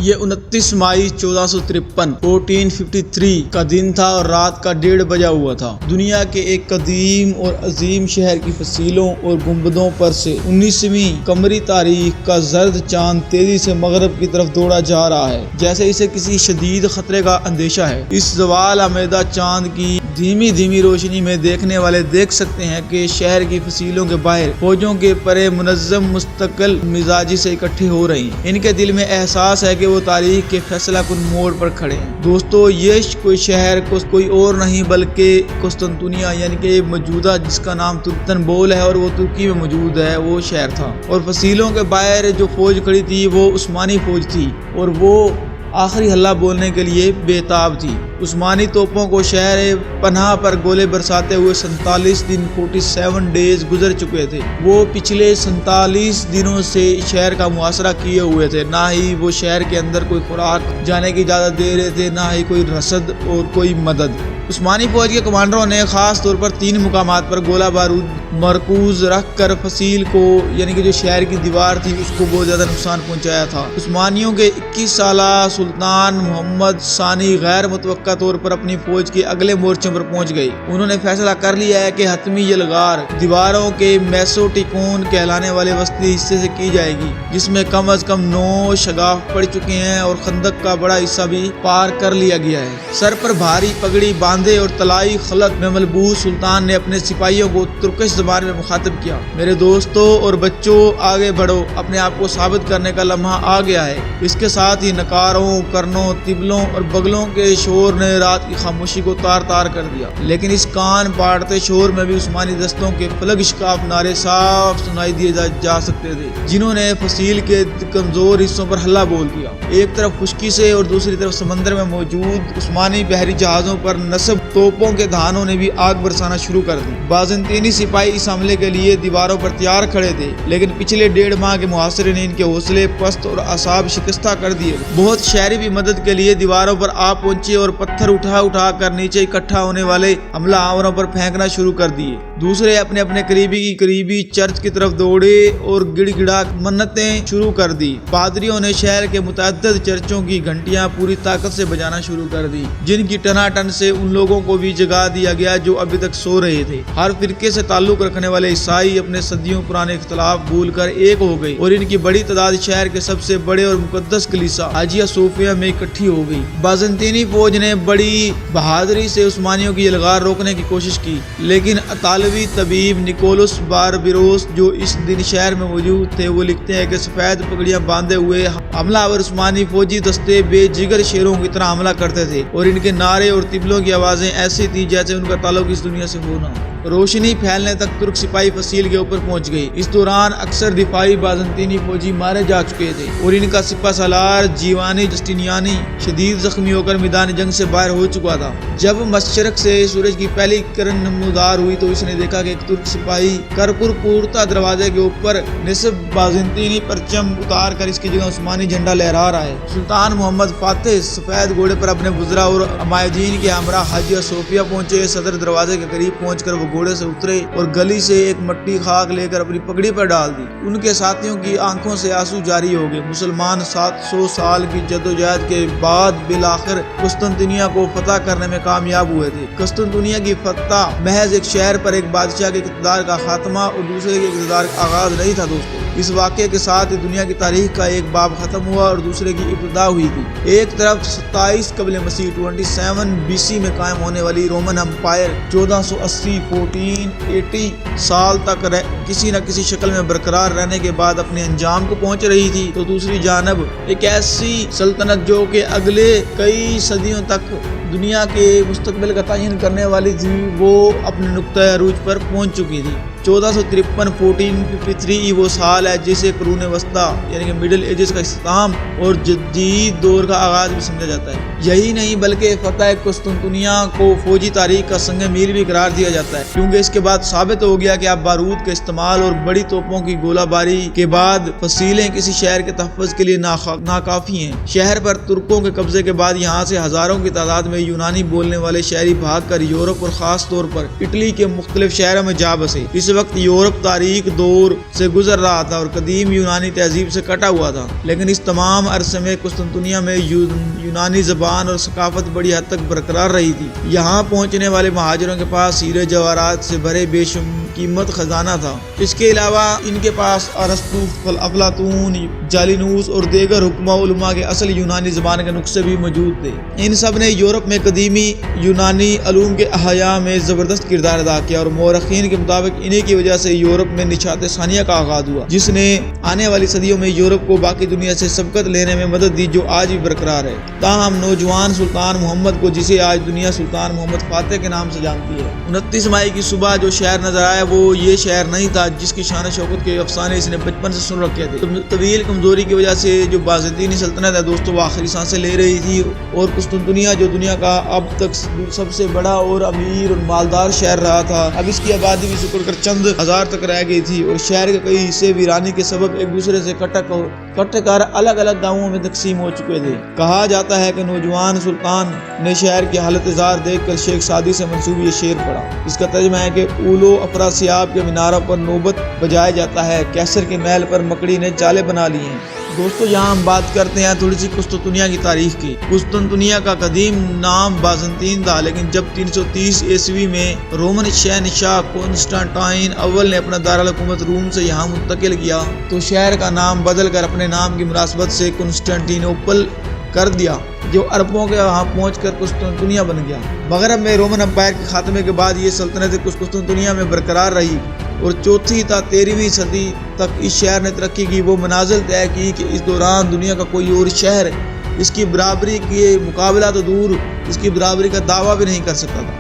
یہ 29 مئی 1453 کا دن تھا اور رات کا 1:30 بجا ہوا تھا۔ دنیا کے ایک قدیم اور عظیم شہر کی فصیلوں اور گنبدوں پر سے 19ویں قمری تاریخ کا زرد چاند تیزی سے مغرب کی طرف دوڑا جا رہا ہے، جیسے اسے کسی شدید خطرے کا اندیشہ ہے۔ اس زوال آمیدہ چاند کی دھیمی دھیمی روشنی میں دیکھنے والے دیکھ سکتے ہیں کہ شہر کی فصیلوں کے باہر فوجوں کے پرے منظم مستقل مزاجی سے اکٹھے ہو رہی ہیں۔ ان کے دل میں احساس ہے کہ وہ تاریخ کے فیصلہ کن موڑ پر کھڑے ہیں۔ دوستو، یہ کوئی شہر کوئی اور نہیں بلکہ قسطنطنیہ یعنی کہ موجودہ جس کا نام ترکتنبول ہے اور وہ ترکی میں موجود ہے، وہ شہر تھا۔ اور فصیلوں کے باہر جو فوج کھڑی تھی وہ عثمانی فوج تھی اور وہ آخری حلہ بولنے کے لیے بےتاب تھی۔ عثمانی توپوں کو شہر پناہ پر گولے برساتے ہوئے 47 دن 47 ڈیز گزر چکے تھے۔ وہ پچھلے 47 دنوں سے شہر کا محاصرہ کیے ہوئے تھے، نہ ہی وہ شہر کے اندر کوئی خوراک جانے کی اجازت دے رہے تھے، نہ ہی کوئی رسد اور کوئی مدد۔ عثمانی فوج کے کمانڈروں نے خاص طور پر 3 مقامات پر گولہ بارود مرکوز رکھ کر فصیل کو یعنی کہ جو شہر کی دیوار تھی اس کو بہت زیادہ نقصان پہنچایا تھا۔ عثمانیوں کے 21 سالہ سلطان محمد ثانی غیر متوقع طور پر اپنی فوج کے اگلے مورچے پر پہنچ گئے۔ انہوں نے فیصلہ کر لیا ہے کہ حتمی یلغار دیواروں کے میسوٹیکون کہلانے والے وسطی حصے سے کی جائے گی، جس میں کم از کم 9 شگاف پڑ چکے ہیں اور خندق کا بڑا حصہ بھی پار کر لیا گیا ہے۔ سر پر بھاری پگڑی باندھے اور طلائی خلق میں ملبوس سلطان نے اپنے سپاہیوں کو ترکش زبان میں مخاطب کیا: میرے دوستوں اور بچوں، آگے بڑھو، اپنے آپ کو ثابت کرنے کا لمحہ آ گیا ہے۔ اس کے ساتھ ہی نکاروں، کرنوں، طبلوں اور بگلوں کے شور نے رات کی خاموشی کو تار تار کر دیا، لیکن اس کان پاڑتے شور میں بھی عثمانی دستوں کے فلک شکاف نعرے صاف سنائی دیے جا سکتے تھے، جنہوں نے فصیل کے کمزور حصوں پر حلہ بول دیا۔ ایک طرف خشکی سے اور دوسری طرف سمندر میں موجود عثمانی بحری جہازوں پر نصب توپوں کے دہانوں نے بھی آگ برسانا شروع کر دی۔ بازنطینی سپاہی اس حملے کے لیے دیواروں پر تیار کھڑے تھے، لیکن پچھلے 1.5 ماہ کے محاصرے نے ان کے حوصلے پست اور اعصاب شکستہ کر دیے۔ بہت شہری بھی مدد کے لیے دیواروں پر آ پہنچے اور پتھر اٹھا اٹھا کر نیچے اکٹھا ہونے والے حملہ آوروں پر پھینکنا شروع کر دیے۔ دوسرے اپنے اپنے قریبی چرچ کی طرف دوڑے اور گڑ گڑا منتیں شروع کر دی۔ پادریوں نے شہر کے متعدد چرچوں کی گھنٹیاں پوری طاقت سے بجانا شروع کر دی، جن کی ٹناٹن سے ان لوگوں کو بھی جگا دیا گیا جو ابھی تک سو رہے تھے۔ ہر فرقے سے تعلق رکھنے والے عیسائی اپنے صدیوں پرانے اختلاف بھول کر ایک ہو گئے اور ان کی بڑی تعداد شہر کے سب سے بڑے اور مقدس کلیسا ہاجیا صوفیہ میں اکٹھی ہو گئی۔ بازنطینی فوج نے بڑی بہادری سے عثمانیوں کی یلغار روکنے کی کوشش کی، لیکن اطالوی طبیب نکولس باربیروس جو اس دن شہر میں موجود تھے وہ لکھتے ہیں کہ سفید پگڑیاں باندھے ہوئے حملہ آور عثمانی فوجی دستے بے جگر شیروں کی طرح حملہ کرتے تھے اور ان کے نعرے اور طبلوں کی آوازیں ایسی تھی جیسے ان کا تعلق اس دنیا سے ہو نہ ہو۔ روشنی پھیلنے تک ترک سپاہی فصیل کے اوپر پہنچ گئی۔ اس دوران اکثر دفاعی بازنطینی فوجی مارے جا چکے تھے اور ان کا سپہ سالار جیوانی جسٹینیانی شدید زخمی ہو کر میدان جنگ سے باہر ہو چکا تھا۔ جب مشرق سے سورج کی پہلی کرن نمودار ہوئی تو اس نے دیکھا کہ ایک ترک سپاہی کرپور پورتا دروازے کے اوپر نصب بازنطینی پرچم اتار کر اس کی جگہ عثمانی جھنڈا لہرا رہا ہے۔ سلطان محمد فاتح سفید گھوڑے پر اپنے وزراء اور عمائدین کے ہمراہ حاجیہ صوفیہ پہنچے۔ صدر دروازے کے قریب پہنچ کر وہ گھوڑے سے اترے اور گلی سے ایک مٹی خاک لے کر اپنی پگڑی پر ڈال دی۔ ان کے ساتھیوں کی آنکھوں سے آنسو جاری ہو گئے۔ مسلمان 700 سال کی جدوجہد کے بعد بالآخر قسطنطنیہ کو فتح کرنے میں کامیاب ہوئے تھے۔ قسطنطنیہ کی فتح محض ایک شہر پر ایک بادشاہ کے اقتدار کا خاتمہ اور دوسرے کے اقتدار کا آغاز نہیں تھا دوستو۔ اس واقعے کے ساتھ دنیا کی تاریخ کا ایک باب ختم ہوا اور دوسرے کی ابتدا ہوئی تھی۔ ایک طرف 27 قبل مسیح 27 BC میں قائم ہونے والی رومن امپائر 1480 سال تک کسی نہ کسی شکل میں برقرار رہنے کے بعد اپنے انجام کو پہنچ رہی تھی، تو دوسری جانب ایک ایسی سلطنت جو کہ اگلے کئی صدیوں تک دنیا کے مستقبل کا تعین کرنے والی تھی، وہ اپنے نقطۂ عروج پر پہنچ چکی تھی۔ 1453 وہ سال ہے جسے قرون وسطیٰ یعنی کہ مڈل ایجز کا اختتام اور جدید دور کا آغاز بھی سمجھا جاتا ہے۔ یہی نہیں بلکہ فتح قسطنطنیہ کو فوجی تاریخ کا سنگ میل بھی قرار دیا جاتا ہے، کیونکہ اس کے بعد ثابت ہو گیا کہ اب بارود کے استعمال اور بڑی توپوں کی گولہ باری کے بعد فصیلیں کسی شہر کے تحفظ کے لیے ناکافی ہیں۔ شہر پر ترکوں کے قبضے کے بعد یہاں سے ہزاروں کی تعداد میں یونانی بولنے والے شہری بھاگ کر یورپ اور خاص طور پر اٹلی کے مختلف شہروں میں جا بسے۔ اس وقت یورپ تاریخ دور سے گزر رہا تھا اور قدیم یونانی تہذیب سے کٹا ہوا تھا، لیکن اس تمام عرصے میں قسطنطنیہ میں یونانی زبان اور ثقافت بڑی حد تک برقرار رہی تھی۔ یہاں پہنچنے والے مہاجروں کے پاس ہیرے جواہرات سے بھرے بے قیمت خزانہ تھا۔ اس کے علاوہ ان کے پاس ارسطو، افلاطون، جالینوس اور دیگر حکماء علماء کے اصل یونانی زبان کے نسخے بھی موجود تھے۔ ان سب نے یورپ میں قدیمی یونانی علوم کے احیاء میں زبردست کردار ادا کیا اور مورخین کے مطابق انہی کی وجہ سے یورپ میں نشاط ثانیہ کا آغاز ہوا، جس نے آنے والی صدیوں میں یورپ کو باقی دنیا سے سبقت لینے میں مدد دی، جو آج بھی برقرار ہے۔ تاہم نوجوان سلطان محمد کو، جسے آج دنیا سلطان محمد فاتح کے نام سے جانتی ہے، 29 مئی کی صبح جو شہر نظر آیا وہ یہ شہر نہیں تھا جس کی شان شوکت کے افسانے اس نے بچپن سے سن رکھے تھے۔ طویل کمزوری کی وجہ سے جو بازنطینی سلطنت ہے دوستوں وہ آخری سانسیں لے رہی تھی، اور قسطنطنیہ جو دنیا کا اب تک سب سے بڑا اور امیر اور مالدار شہر رہا تھا، اب اس کی آبادی بھی سکڑ کر چند ہزار تک رہ گئی تھی، اور شہر کے کئی حصے ویرانی کے سبب ایک دوسرے سے کٹ کر الگ الگ گاؤں میں تقسیم ہو چکے تھے۔ کہا جاتا ہے کہ نوجوان سلطان نے شہر کی حالت زار دیکھ کر شیخ سعدی سے منسوب یہ شعر پڑھا۔ اس کا ترجمہ ہے کہ اولو افراسیاب کے میناروں پر نوبت بجایا جاتا ہے، کیسر کے محل پر مکڑی نے چالے بنا لی ہیں۔ دوستو یہاں ہم بات کرتے ہیں تھوڑی سی قسطنطنیہ کی تاریخ کی۔ قسطنطنیہ کا قدیم نام بازنطین تھا، لیکن جب 330 عیسوی میں رومن شہنشاہ کنسٹانٹائن اول نے اپنا دارالحکومت روم سے یہاں منتقل کیا تو شہر کا نام بدل کر اپنے نام کی مناسبت سے کنسٹانٹینوپل کر دیا، جو عربوں کے وہاں پہنچ کر قسطنطنیہ بن گیا۔ مغرب میں رومن امپائر کے خاتمے کے بعد یہ سلطنت قسطنطنیہ میں برقرار رہی اور چوتھی تا 13ویں صدی تک اس شہر نے ترقی کی۔ وہ منازل طے کی کہ اس دوران دنیا کا کوئی اور شہر اس کی برابری کے مقابلہ تو دور، اس کی برابری کا دعویٰ بھی نہیں کر سکتا تھا۔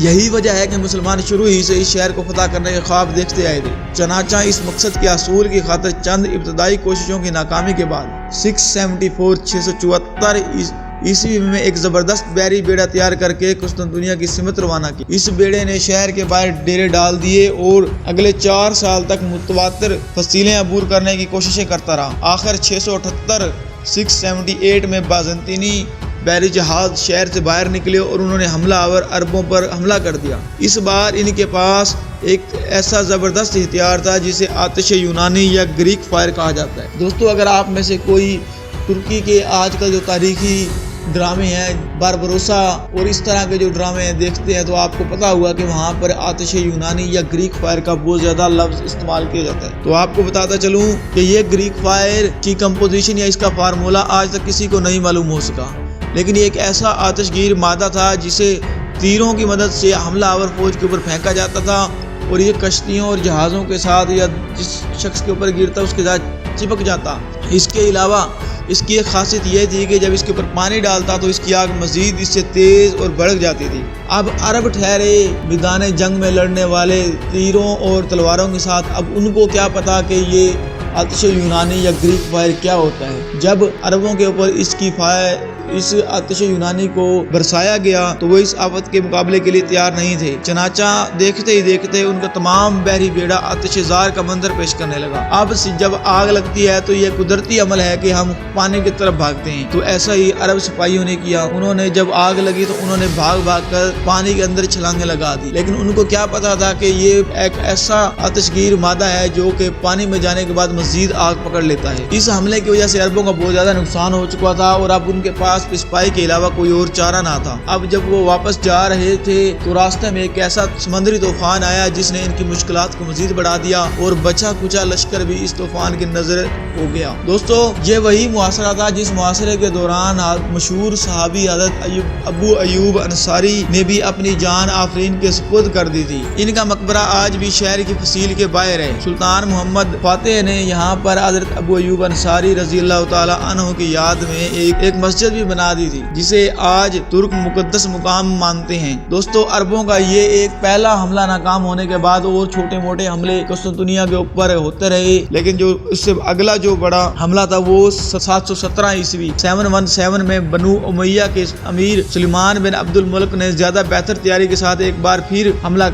یہی وجہ ہے کہ مسلمان شروع ہی سے اس شہر کو فتح کرنے کے خواب دیکھتے آئے تھے۔ چنانچہ اس مقصد کے حصول کی خاطر چند ابتدائی کوششوں کی ناکامی کے بعد 674 عیسوی میں ایک زبردست بحری بیڑا تیار کر کے قسطنطنیہ کی سمت روانہ کی۔ اس بیڑے نے شہر کے باہر ڈیرے ڈال دیے اور اگلے 4 سال تک متواتر فصیلیں عبور کرنے کی کوششیں کرتا رہا۔ آخر 678 میں بازنطینی بحری جہاز شہر سے باہر نکلے اور انہوں نے حملہ آور عربوں پر حملہ کر دیا۔ اس بار ان کے پاس ایک ایسا زبردست ہتھیار تھا جسے آتش یونانی یا گریک فائر کہا جاتا ہے۔ دوستو اگر آپ میں سے کوئی ترکی کے آج کل جو تاریخی ڈرامے ہیں، باربروسا اور اس طرح کے جو ڈرامے دیکھتے ہیں تو آپ کو پتا ہوا کہ وہاں پر آتش یونانی یا گریک فائر کا بہت زیادہ لفظ استعمال کیا جاتا ہے۔ تو آپ کو بتاتا چلوں کہ یہ گریک فائر کی کمپوزیشن یا اس کا فارمولہ آج تک کسی کو نہیں معلوم ہو سکا، لیکن یہ ایک ایسا آتش گیر مادہ تھا جسے تیروں کی مدد سے حملہ آور فوج کے اوپر پھینکا جاتا تھا، اور یہ کشتیوں اور جہازوں کے ساتھ یا جس شخص کے اوپر گرتا اس کے ساتھ چپک جاتا۔ اس کے علاوہ اس کی ایک خاصیت یہ تھی کہ جب اس کے اوپر پانی ڈالتا تو اس کی آگ مزید اس سے تیز اور بھڑک جاتی تھی۔ اب عرب ٹھہرے میدان جنگ میں لڑنے والے تیروں اور تلواروں کے ساتھ، اب ان کو کیا پتا کہ یہ آتش یونانی یا گریک فائر کیا ہوتا ہے۔ جب عربوں کے اوپر اس آتش یونانی کو برسایا گیا تو وہ اس آفت کے مقابلے کے لیے تیار نہیں تھے۔ چنانچہ دیکھتے ہی دیکھتے ان کا تمام بحری بیڑا آتش زار کا منظر پیش کرنے لگا۔ اب جب آگ لگتی ہے تو یہ قدرتی عمل ہے کہ ہم پانی کی طرف بھاگتے ہیں، تو ایسا ہی عرب سپاہیوں نے کیا۔ انہوں نے جب آگ لگی تو انہوں نے بھاگ کر پانی کے اندر چھلانگیں لگا دی، لیکن ان کو کیا پتا تھا کہ یہ ایک ایسا آتش گیر مادہ ہے جو کہ پانی میں جانے کے بعد مزید آگ پکڑ لیتا ہے۔ اس حملے کی وجہ سے عربوں کا بہت زیادہ نقصان ہو چکا تھا اور اب ان کے پاس پسپائی کے علاوہ کوئی اور چارہ نہ تھا۔ اب جب وہ واپس جا رہے تھے تو راستے میں ایک ایسا سمندری طوفان آیا جس نے ان کی مشکلات کو مزید بڑھا دیا اور بچا کچا لشکر بھی اس طوفان کی نظر ہو گیا۔ دوستو یہ وہی محاصرہ تھا جس محاصرے کے دوران مشہور صحابی حضرت ابو ایوب انصاری نے بھی اپنی جان آفرین کے سپرد کر دی تھی۔ ان کا مقبرہ آج بھی شہر کی فصیل کے باہر ہے۔ سلطان محمد فاتح نے یہاں پر حضرت ابو ایوب انصاری رضی اللہ تعالی عنہ کی یاد میں ایک مسجد بھی بنا دی تھی جسے آج ترک مقدس مقام مانتے ہیں۔ دوستو عربوں کا یہ ایک پہلا حملہ ناکام ہونے کے بعد اور چھوٹے موٹے حملے قسطنطنیہ کے اوپر ہوتے رہے، لیکن جو اس سے اگلا جو بڑا حملہ تھا وہ 717 عیسوی 717 میں بنو امیہ کے امیر سلیمان بن عبد الملک نے زیادہ بہتر تیاری کے ساتھ ایک بار پھر حملہ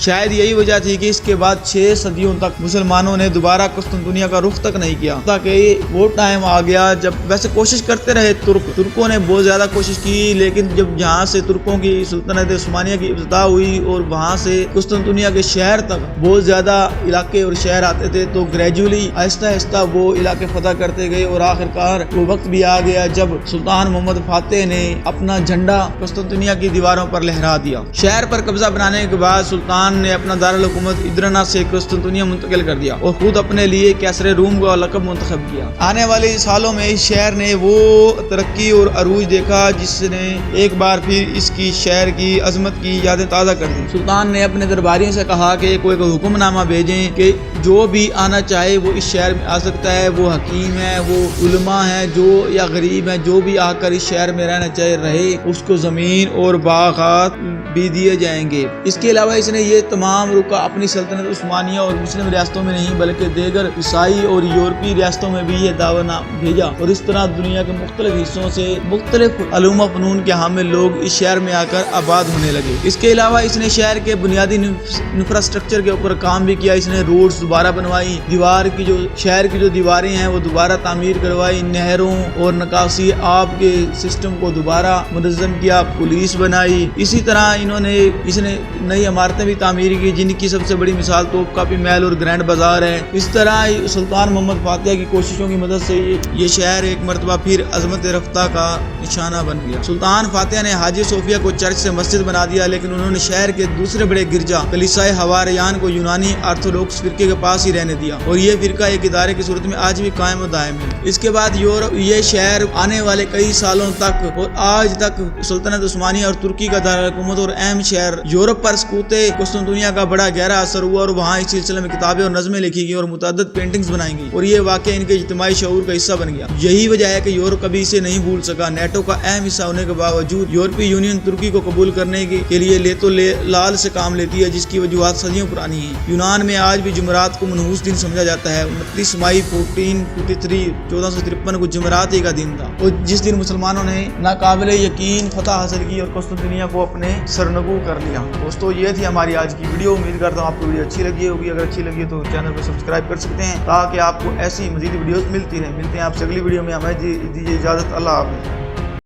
شاید یہی وجہ تھی کہ اس کے بعد 6 صدیوں تک مسلمانوں نے دوبارہ قسطنطنیہ کا رخ تک نہیں کیا، تاکہ وہ ٹائم آ گیا جب ویسے کوشش کرتے رہے ترکوں نے بہت زیادہ کوشش کی، لیکن جب جہاں سے ترکوں کی سلطنت عثمانیہ کی ابتدا ہوئی اور وہاں سے قسطنطنیہ کے شہر تک بہت زیادہ علاقے اور شہر آتے تھے، تو گریجولی آہستہ آہستہ وہ علاقے فتح کرتے گئے اور آخرکار وہ وقت بھی آ گیا جب سلطان محمد فاتح نے اپنا جھنڈا قسطنطنیہ کی دیواروں پر لہرا دیا۔ شہر پر قبضہ بنانے کے بعد سلطان نے اپنا دارالحکومت ادرنا سے قسطنطنیہ منتقل کر دیا اور خود اپنے لیے کیسر روم کا لقب منتخب کیا۔ آنے والے سالوں میں اس شہر نے وہ ترقی اور عروج دیکھا جس نے ایک بار پھر اس کی شہر کی عظمت کی یادیں تازہ کر دی۔ سلطان نے اپنے درباریوں سے کہا کہ کوئی حکم نامہ بھیجیں کہ جو بھی آنا چاہے وہ اس شہر میں آ سکتا ہے، وہ حکیم ہے، وہ علماء ہے، جو یا غریب ہے، جو بھی آ کر اس شہر میں رہنا چاہے رہے، اس کو زمین اور باغات بھی دیے جائیں گے۔ اس کے علاوہ اس نے یہ تمام رکا اپنی سلطنت عثمانیہ اور مسلم ریاستوں میں نہیں بلکہ دیگر عیسائی اور یورپی ریاستوں میں بھی یہ دعویٰ بھیجا، اور اس طرح دنیا کے مختلف حصوں سے مختلف علوم و فنون کے حامل لوگ اس شہر میں آ کر آباد ہونے لگے۔ اس کے علاوہ اس نے شہر کے بنیادی انفراسٹرکچر کے اوپر کام بھی کیا۔ اس نے روڈز دوبارہ بنوائی، شہر کی جو دیواریں ہیں وہ دوبارہ تعمیر کروائی، نہروں اور نکاسی آب کے سسٹم کو دوبارہ منظم کیا، پولیس بنائی۔ اسی طرح اس نے نئی عمارتیں بھی تعمیر کی، جن کی سب سے بڑی مثال توپ کاپی محل اور گرینڈ بازار ہے۔ اس طرح سلطان محمد فاتح کی کوششوں کی مدد سے یہ شہر ایک مرتبہ پھر عظمت رفتہ کا نشانہ بن گیا۔ سلطان فاتح نے حاجی صوفیہ کو چرچ سے مسجد بنا دیا، لیکن انہوں نے شہر کے دوسرے بڑے گرجا کلیسائے حواریان کو یونانی آرتھوڈوکس فرقے کے پاس ہی رہنے دیا، اور یہ فرقہ ایک ادارے کی صورت میں آج بھی قائم و دائم ہے۔ اس کے بعد یہ شہر آنے والے کئی سالوں تک اور آج تک سلطنت عثمانیہ اور ترکی کا دارالحکومت اور اہم شہر یورپ پر سقوط قسطنطنیہ کا بڑا گہرا اثر ہوا، اور وہاں اس سلسلے میں کتابیں اور نظمیں لکھی گئی اور متعدد پینٹنگز بنائی گئی، اور یہ واقعہ ان کے اجتماعی شعور کا حصہ بن گیا۔ یہی وجہ ہے کہ یورپ کبھی اسے نہیں بھول سکا۔ نیٹو کا اہم حصہ ہونے کے باوجود یورپی یونین ترکی کو قبول کرنے کے لیے لال سے کام لیتی ہے، جس کی وجوہات صدیوں پرانی ہیں۔ یونان میں آج بھی جمعرات کو منحوس دن سمجھا جاتا ہے۔ 29 مئی 1453 کو جمعراتی کا دن تھا، اور جس دن مسلمانوں نے ناقابل یقین فتح حاصل کی اور قسطنطنیہ کو اپنے سرنگوں کر لیا۔ دوستو یہ تھی ہماری آج کی ویڈیو، امید کرتا ہوں آپ کو ویڈیو اچھی لگی ہوگی۔ اگر اچھی لگی تو چینل کو سبسکرائب کر سکتے ہیں تاکہ آپ کو ایسی مزید ویڈیوز ملتی رہیں۔ ملتے ہیں آپ سے اگلی ویڈیو میں، ہمیں دیجیے اجازت، اللہ حافظ۔